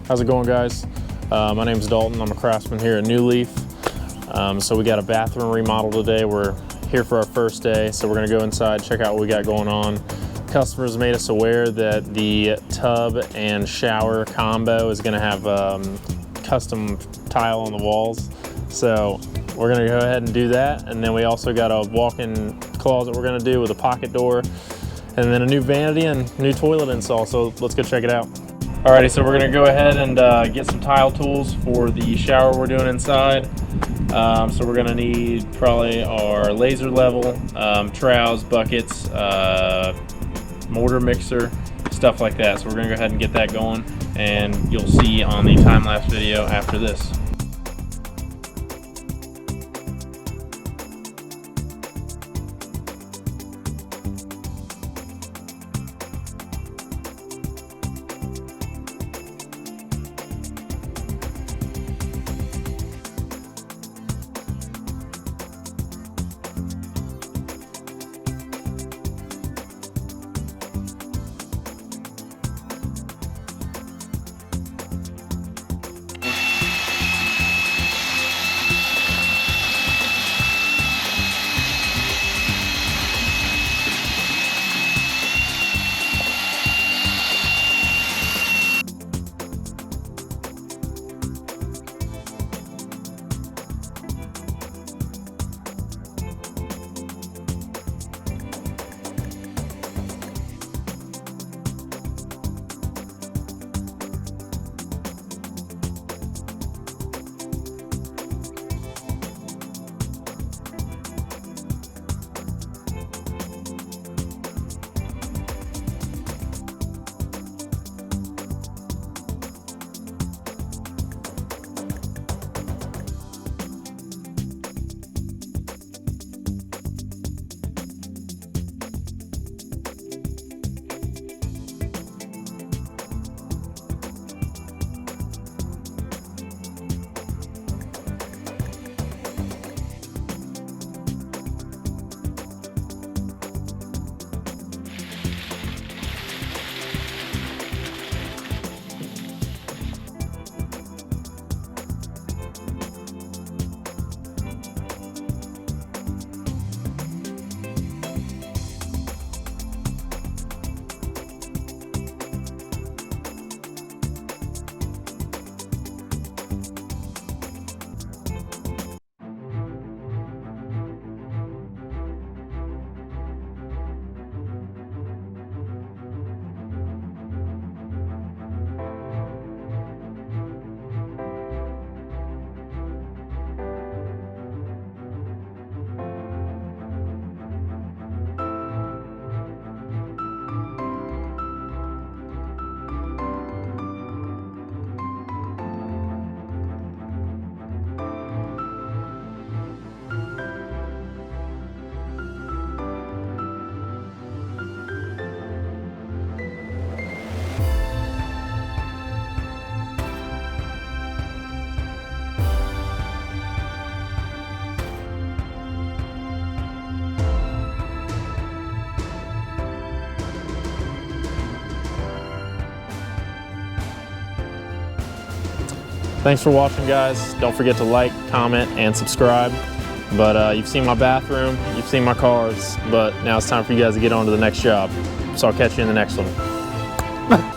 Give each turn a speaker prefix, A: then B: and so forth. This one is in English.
A: How's it going, guys? My name's Dalton. I'm a craftsman here at New Leaf. So we got a bathroom remodel today. We're here for our first day, so we're gonna go inside, check out what we got going on. Customers made us aware that the tub and shower combo is gonna have custom tile on the walls. So we're gonna go ahead and do that. And then we also got a walk-in closet we're gonna do with a pocket door, and then a new vanity and new toilet install. So let's go check it out. Alrighty, so we're gonna go ahead and get some tile tools for the shower we're doing inside. So we're gonna need probably our laser level, trowels, buckets, mortar mixer, stuff like that. So we're gonna go ahead and get that going, and you'll see on the time-lapse video after this. Thanks for watching, guys. Don't forget to like, comment, and subscribe. But you've seen my bathroom, you've seen my cars, but now it's time for you guys to get on to the next job. So I'll catch you in the next one.